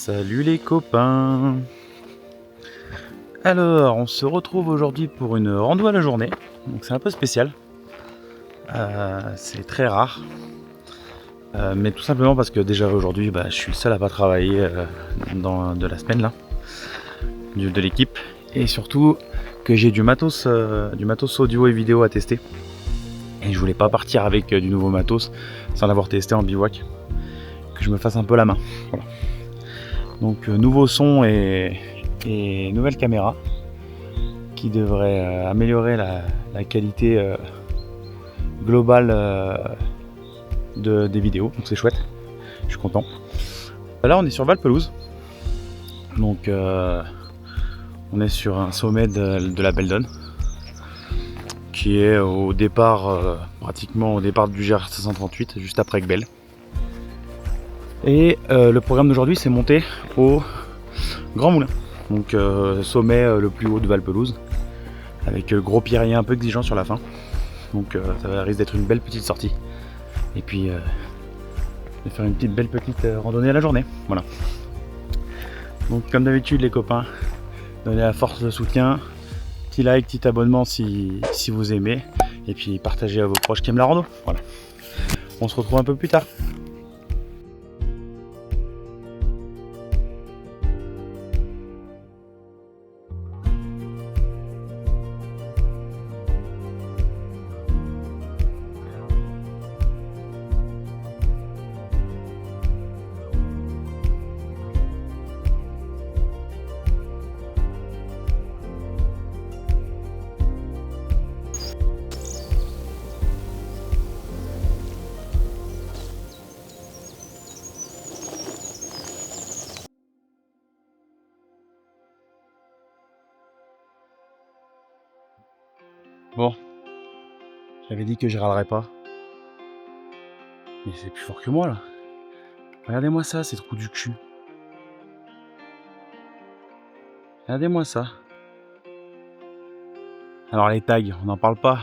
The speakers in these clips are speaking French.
Salut les copains. Alors, on se retrouve aujourd'hui pour une rando à la journée. Donc c'est un peu spécial. C'est très rare. Mais tout simplement parce que déjà aujourd'hui, je suis le seul à pas travailler de la semaine là, de l'équipe. Et surtout que j'ai du matos audio et vidéo à tester. Et je voulais pas partir avec du nouveau matos sans l'avoir testé en bivouac. Que je me fasse un peu la main. Voilà. Donc nouveau son et nouvelle caméra qui devrait améliorer la qualité globale des vidéos, donc c'est chouette, je suis content. Là on est sur Val-Pelouse, donc on est sur un sommet de la Belle Donne qui est au départ, pratiquement au départ du GR 538, juste après Gbel. Et le programme d'aujourd'hui c'est monter au Grand Moulin, donc sommet le plus haut de Val-Pelouse, avec gros pierrier un peu exigeant sur la fin. Donc ça risque d'être une belle petite sortie. Et puis de faire une belle petite randonnée à la journée. Voilà. Donc comme d'habitude les copains, donnez la force de soutien, petit like, petit abonnement si vous aimez, et puis partagez à vos proches qui aiment la rando. Voilà. On se retrouve un peu plus tard. Bon, j'avais dit que je râlerais pas, mais c'est plus fort que moi là. Regardez-moi ça, ces trous du cul. Regardez-moi ça. Alors les tags, on n'en parle pas.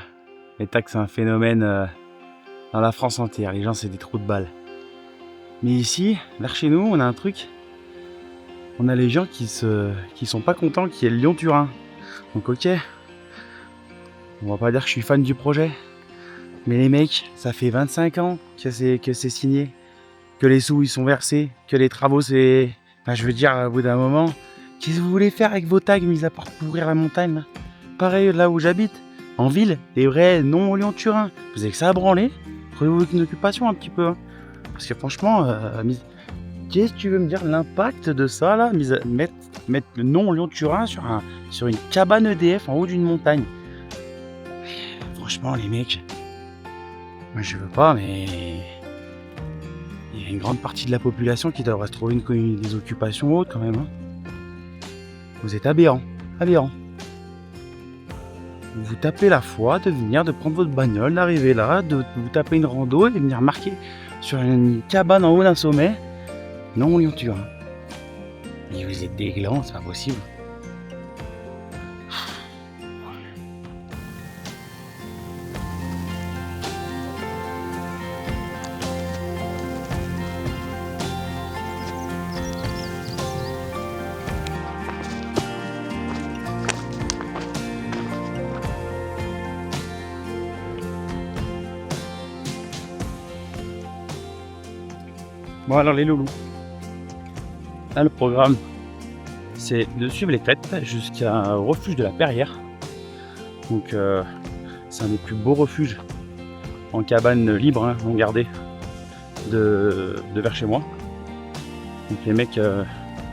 Les tags c'est un phénomène dans la France entière. Les gens c'est des trous de balles. Mais ici, vers chez nous, on a un truc. On a les gens qui sont pas contents qu'il y ait le Lyon-Turin. Donc ok, on va pas dire que je suis fan du projet. Mais les mecs, ça fait 25 ans que c'est signé. Que les sous ils sont versés. Que les travaux c'est... Enfin je veux dire, au bout d'un moment, qu'est-ce que vous voulez faire avec vos tags mis à part pourrir la montagne là? Pareil là où j'habite, en ville, les vrais non au Lyon-Turin. Vous avez que ça à branler? Prenez-vous une occupation un petit peu. Hein. Parce que franchement, qu'est-ce que tu veux me dire l'impact de ça là? Mettre le nom Lyon-Turin sur une cabane EDF en haut d'une montagne. Franchement les mecs, moi je veux pas, mais il y a une grande partie de la population qui devrait se trouver des occupations autres quand même. Hein. Vous êtes aberrants, aberrants. Vous tapez la foi de venir, de prendre votre bagnole, d'arriver là, de vous taper une rando et de venir marquer sur une cabane en haut d'un sommet. Non, Lyon-Turin. Mais vous êtes des glands, c'est pas possible. Bon alors les loulous, là le programme c'est de suivre les crêtes jusqu'à refuge de la Perrière. Donc c'est un des plus beaux refuges en cabane libre, hein, non gardée, de vers chez moi. Donc les mecs,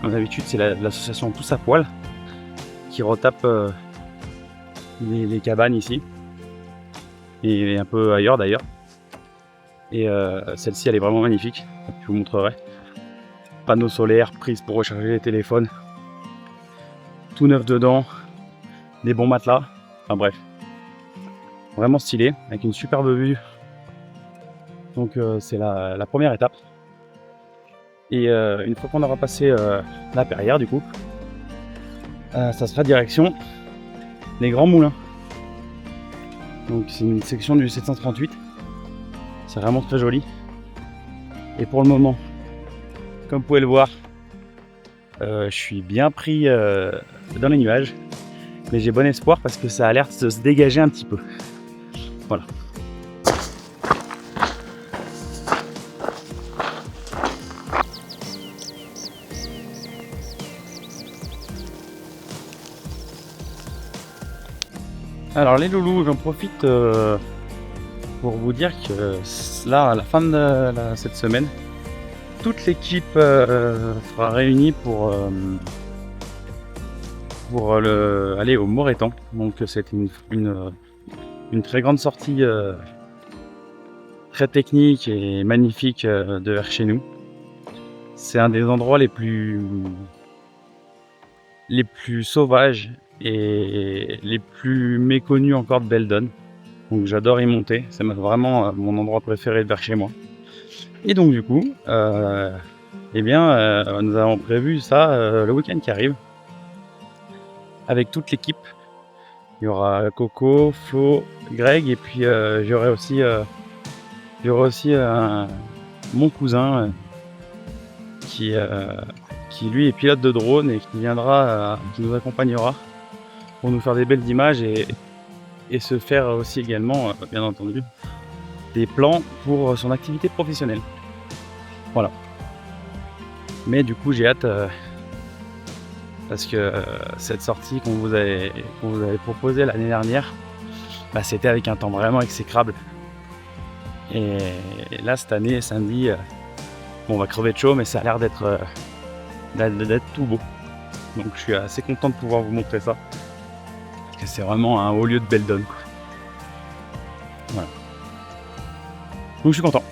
comme d'habitude c'est l'association Tous à Poil qui retape les cabanes ici et un peu ailleurs d'ailleurs. Et celle-ci elle est vraiment magnifique, je vous montrerai. Panneaux solaires, prise pour recharger les téléphones, tout neuf dedans, des bons matelas, enfin bref, vraiment stylé, avec une superbe vue. Donc c'est la première étape. Et une fois qu'on aura passé la Perrière du coup, ça sera direction les Grands Moulins. Donc c'est une section du 738. C'est vraiment très joli. Et pour le moment, comme vous pouvez le voir, Je suis bien pris dans les nuages, mais j'ai bon espoir parce que ça a l'air de se dégager un petit peu. Voilà. Alors les loulous, j'en profite pour vous dire que là, à la fin de cette semaine, toute l'équipe sera réunie pour aller au Morétan. Donc c'est une très grande sortie très technique et magnifique de vers chez nous. C'est un des endroits les plus sauvages et les plus méconnus encore de Beldon. Donc j'adore y monter, c'est vraiment mon endroit préféré de vers chez moi. Et donc du coup, nous avons prévu ça le week-end qui arrive avec toute l'équipe. Il y aura Coco, Flo, Greg et puis j'aurai aussi mon cousin qui lui est pilote de drone et qui viendra, qui nous accompagnera pour nous faire des belles images et se faire aussi également, bien entendu, des plans pour son activité professionnelle. Voilà. Mais du coup, j'ai hâte parce que cette sortie qu'on vous avait proposée l'année dernière, c'était avec un temps vraiment exécrable. Et là, cette année, samedi, on va crever de chaud, mais ça a l'air d'être tout beau. Donc je suis assez content de pouvoir vous montrer ça. Parce que c'est vraiment un haut lieu de Beldon, quoi. Voilà. Donc je suis content.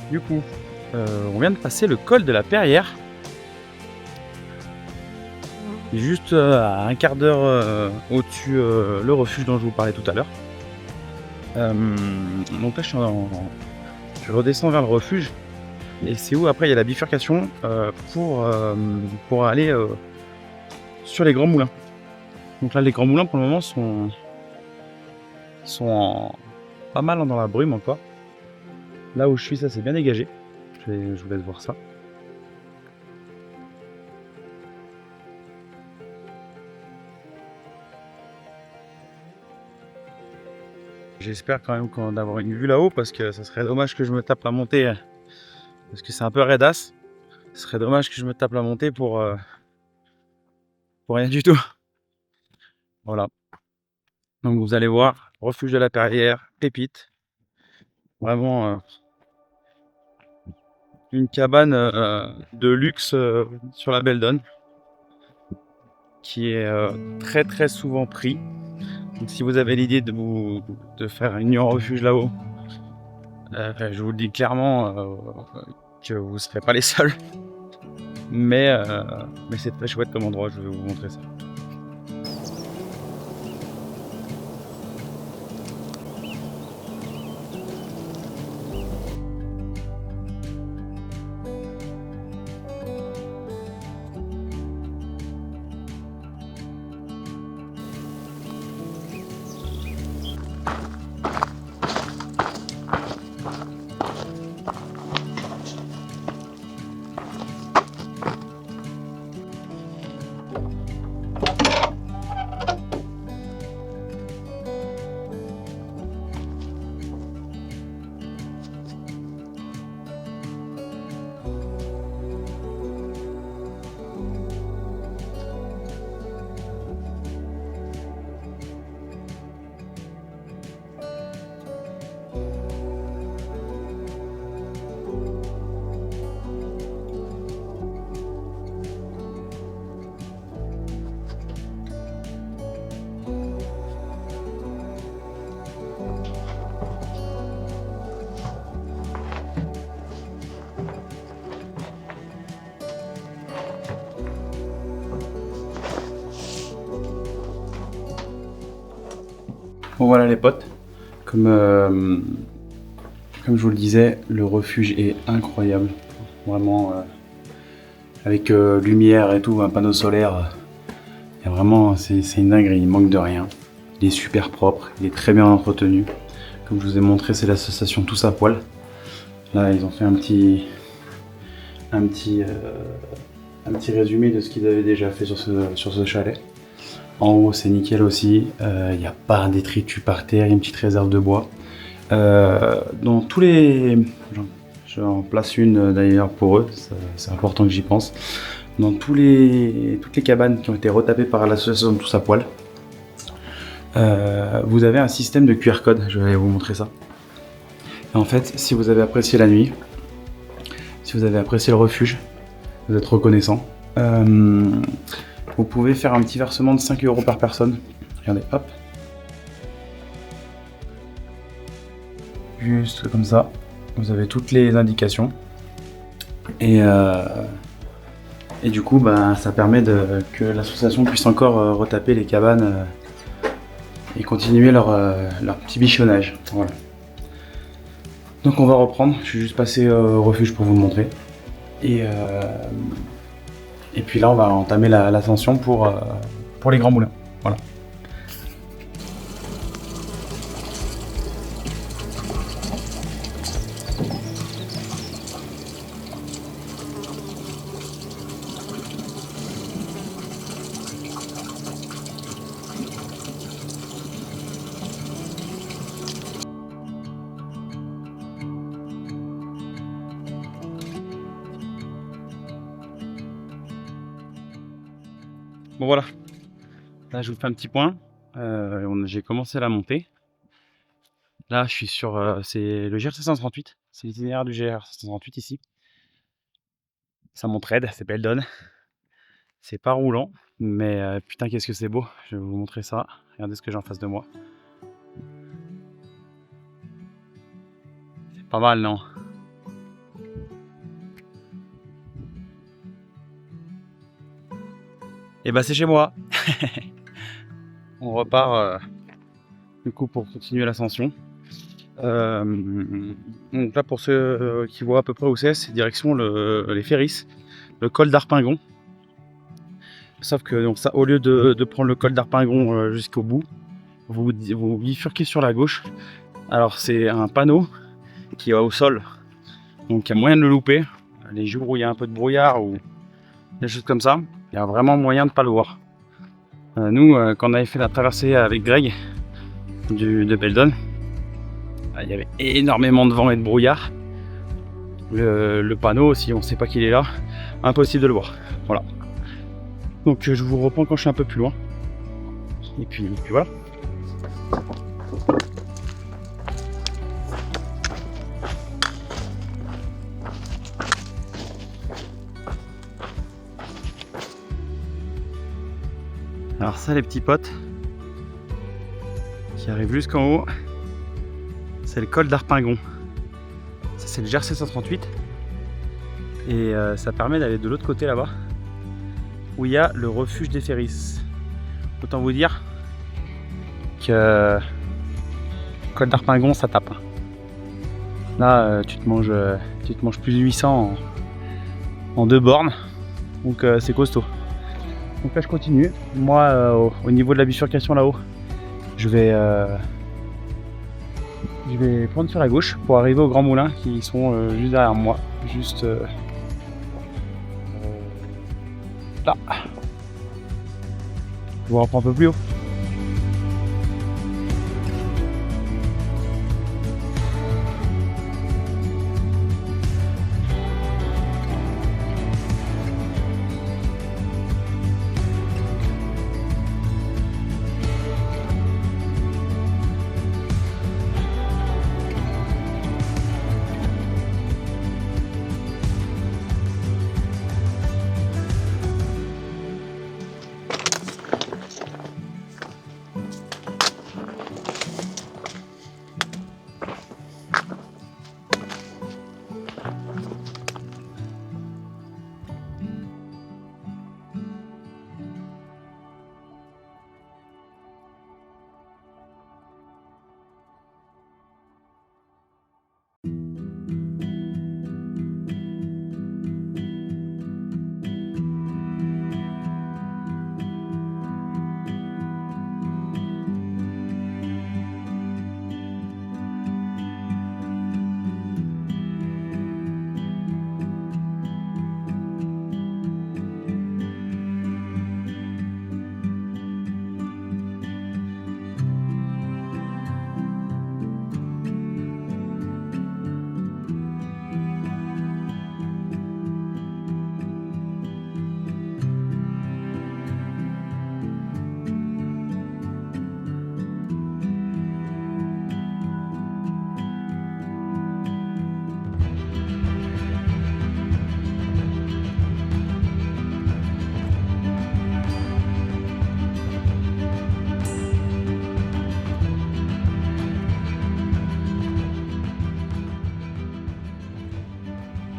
Du coup, on vient de passer le col de la Perrière. Juste à un quart d'heure au-dessus le refuge dont je vous parlais tout à l'heure. Donc là je redescends vers le refuge et c'est où après il y a la bifurcation pour aller sur les grands moulins. Donc là les grands moulins pour le moment sont pas mal dans la brume encore. Là où je suis, ça c'est bien dégagé. Je vous laisse voir ça. J'espère quand même d'avoir une vue là-haut parce que ça serait dommage que je me tape la montée parce que c'est un peu raidasse. Ce serait dommage que je me tape la montée pour rien du tout. Voilà. Donc vous allez voir, refuge de la Perrière, pépite. Vraiment une cabane de luxe sur la Beldon qui est très très souvent pris. Donc si vous avez l'idée de faire une nuit en refuge là-haut, je vous le dis clairement que vous ne serez pas les seuls. Mais c'est très chouette comme endroit, je vais vous montrer ça. Bon voilà les potes, comme je vous le disais, le refuge est incroyable, vraiment avec lumière et tout, un panneau solaire, et vraiment c'est une dinguerie, il manque de rien. Il est super propre, il est très bien entretenu. Comme je vous ai montré, c'est l'association Tous à Poil. Là ils ont fait un petit résumé de ce qu'ils avaient déjà fait sur ce chalet. En haut c'est nickel aussi, il n'y a pas un détritus par terre, il y a une petite réserve de bois. Dans tous les... J'en place une d'ailleurs pour eux, c'est important que j'y pense. Dans toutes les cabanes qui ont été retapées par l'association Tous à Poil, vous avez un système de QR code, je vais vous montrer ça. Et en fait, si vous avez apprécié la nuit, si vous avez apprécié le refuge, vous êtes reconnaissant, vous pouvez faire un petit versement de 5 € par personne. Regardez, hop. Juste comme ça, vous avez toutes les indications. Et du coup, ça permet que l'association puisse encore retaper les cabanes et continuer leur petit bichonnage. Voilà. Donc on va reprendre. Je suis juste passé au refuge pour vous le montrer. Et puis là, on va entamer l'ascension pour les Grands Moulins. Voilà. Bon voilà, là je vous fais un petit point, j'ai commencé la montée. Là je suis sur, c'est le GR 738, c'est l'itinéraire du GR 738 ici. Ça monte raide, c'est belle donne. C'est pas roulant, mais putain qu'est-ce que c'est beau, je vais vous montrer ça. Regardez ce que j'ai en face de moi. C'est pas mal non? Et bah c'est chez moi. On repart du coup pour continuer l'ascension. Donc là pour ceux qui voient à peu près où c'est direction les Ferris, le col d'Arpingon. Sauf que donc ça, au lieu de prendre le col d'Arpingon jusqu'au bout, vous bifurquez sur la gauche. Alors c'est un panneau qui est au sol, donc il y a moyen de le louper. Les jours où il y a un peu de brouillard ou des choses comme ça, il y a vraiment moyen de ne pas le voir. Nous, quand on avait fait la traversée avec Greg de Beldon, il y avait énormément de vent et de brouillard. Le panneau, si on ne sait pas qu'il est là, impossible de le voir. Voilà. Donc je vous reprends quand je suis un peu plus loin. Et puis voilà. Alors ça les petits potes qui arrivent jusqu'en haut, c'est le col d'Arpingon. Ça c'est le GR 738 et ça permet d'aller de l'autre côté là-bas où il y a le refuge des Ferris. Autant vous dire que col d'Arpingon ça tape. Là tu te manges plus de 800 en 2 bornes, donc c'est costaud. Donc là je continue. Moi au niveau de la bifurcation là-haut, je vais prendre sur la gauche pour arriver aux Grands Moulins qui sont juste derrière moi, juste là. Je vous reprends un peu plus haut.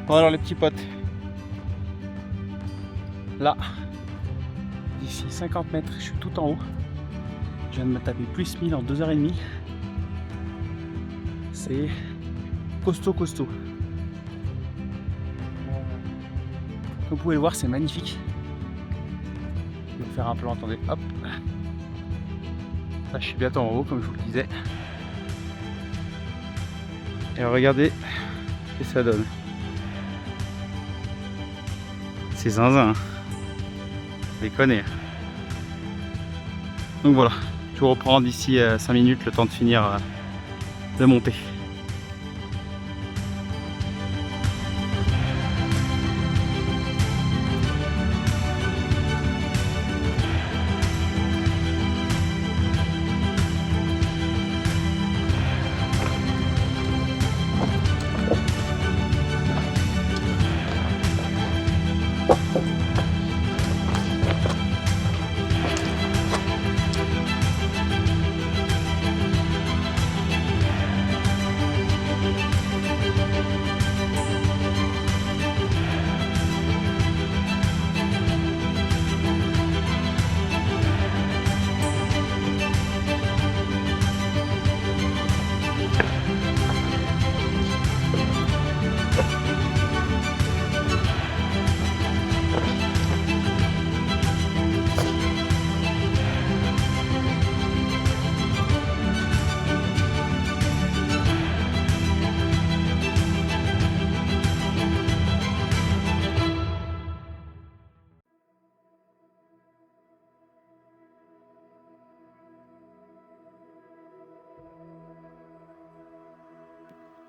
Bon alors les petits potes, là, d'ici 50 mètres, je suis tout en haut. Je viens de me taper plus 1000 en 2h30. C'est costaud. Comme vous pouvez le voir, c'est magnifique. Je vais vous faire un plan, attendez, hop. Là, je suis bientôt en haut, comme je vous le disais. Et regardez ce que ça donne. C'est zinzin. Déconner. Donc voilà, je vous reprends d'ici 5 minutes, le temps de finir de monter.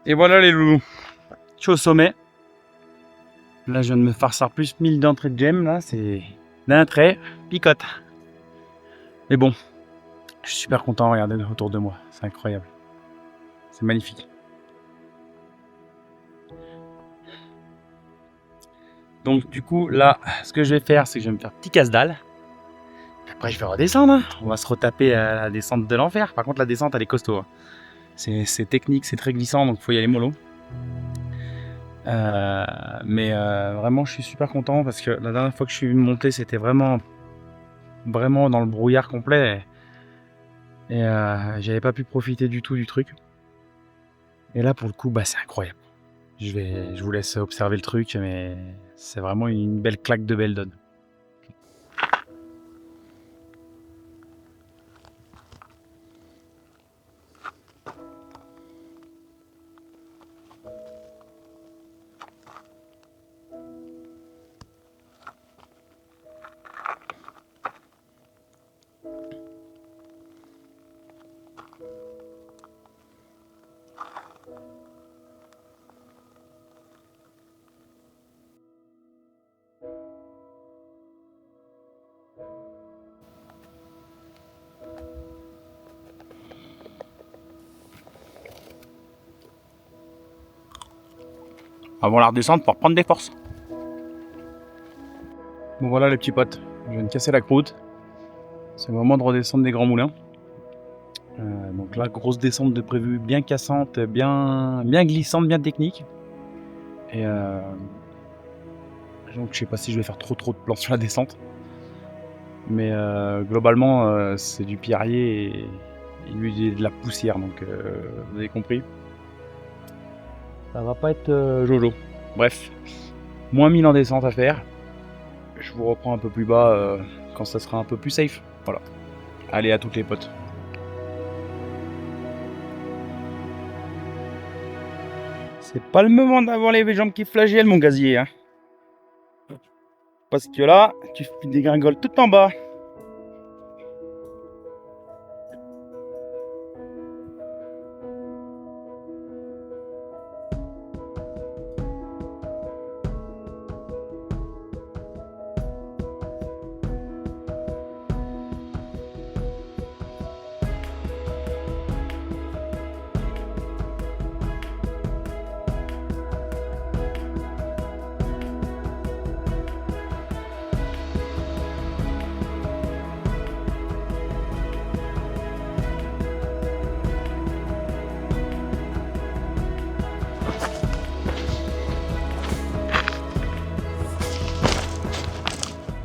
Et voilà les loulous, je suis au sommet. Là je viens de me farcir plus 1000 d'entrée de gemme, là c'est d'un trait, picote. Mais bon, je suis super content, regardez autour de moi, c'est incroyable. C'est magnifique. Donc du coup là, ce que je vais faire, c'est que je vais me faire petit casse-dalle. Après je vais redescendre, hein. On va se retaper à la descente de l'enfer. Par contre la descente elle est costaud, hein. C'est technique, c'est très glissant, donc il faut y aller mollo. Mais vraiment je suis super content parce que la dernière fois que je suis monté c'était vraiment dans le brouillard complet et j'avais pas pu profiter du tout du truc. Et là pour le coup bah c'est incroyable. Je vous laisse observer le truc, mais c'est vraiment une belle claque de Beldon. Avant la redescente pour prendre des forces. Bon voilà les petits potes, je viens de casser la croûte. C'est le moment de redescendre des grands moulins. Donc là, grosse descente de prévu, bien cassante, bien glissante, bien technique. Et donc je sais pas si je vais faire trop de plans sur la descente. Mais globalement, c'est du pierrier et lui de la poussière, donc vous avez compris. Ça va pas être jojo. Bref, moins 1000 en descente à faire. Je vous reprends un peu plus bas quand ça sera un peu plus safe. Voilà. Allez, à toutes les potes. C'est pas le moment d'avoir les jambes qui flagellent, mon gazier. Hein. Parce que là, tu dégringoles tout en bas.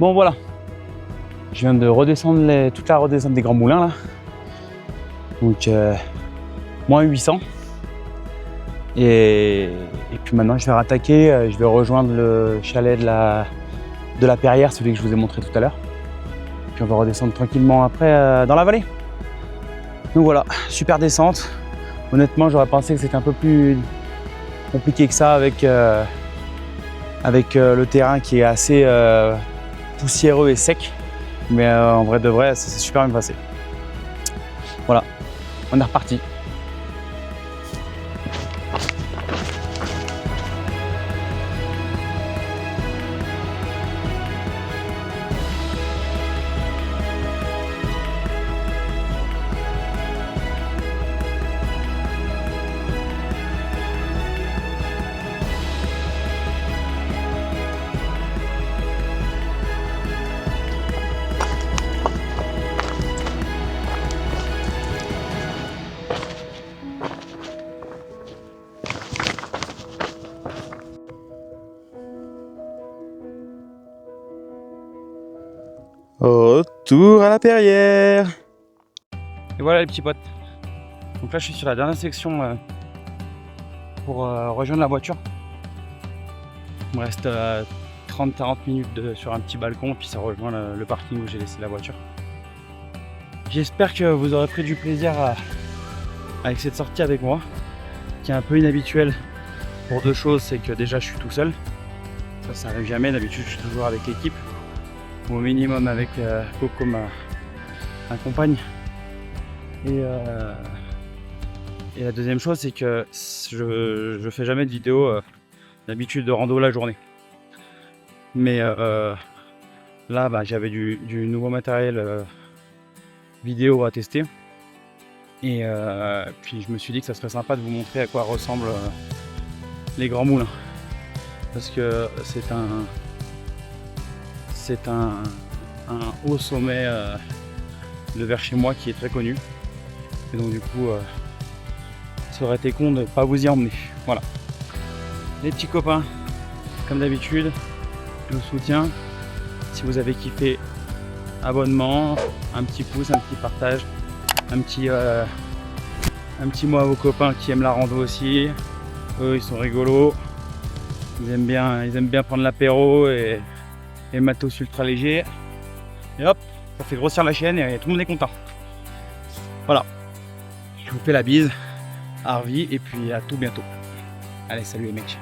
Bon voilà, je viens de redescendre toute la redescente des Grands Moulins là. Donc moins 800. Et puis maintenant je vais rattaquer, je vais rejoindre le chalet de la Perrière, celui que je vous ai montré tout à l'heure. Puis on va redescendre tranquillement après dans la vallée. Donc voilà, super descente. Honnêtement, j'aurais pensé que c'était un peu plus compliqué que ça avec le terrain qui est assez poussiéreux et sec. Mais en vrai de vrai, ça s'est super bien passé. Voilà, on est reparti. Retour à la Perrière. Et voilà les petits potes. Donc là je suis sur la dernière section pour rejoindre la voiture. Il me reste 30-40 minutes sur un petit balcon, puis ça rejoint le parking où j'ai laissé la voiture. J'espère que vous aurez pris du plaisir avec cette sortie avec moi, qui est un peu inhabituelle pour deux choses. C'est que déjà je suis tout seul, ça arrive jamais, d'habitude je suis toujours avec l'équipe, ou au minimum avec Coco, ma compagne. Et la deuxième chose, c'est que je fais jamais de vidéo d'habitude de rando la journée. Mais là, j'avais du nouveau matériel vidéo à tester. Et puis je me suis dit que ça serait sympa de vous montrer à quoi ressemblent les Grands Moulins. Parce que c'est un haut sommet de vers chez moi qui est très connu. Et donc du coup, ça aurait été con de ne pas vous y emmener. Voilà. Les petits copains, comme d'habitude, je vous soutiens. Si vous avez kiffé, abonnement, un petit pouce, un petit partage, un petit mot à vos copains qui aiment la rando aussi. Eux, ils sont rigolos. Ils aiment bien prendre l'apéro et matos ultra léger. Et hop, ça fait grossir la chaîne et tout le monde est content. Voilà. Je vous fais la bise. Harvey, et puis à tout bientôt. Allez, salut les mecs.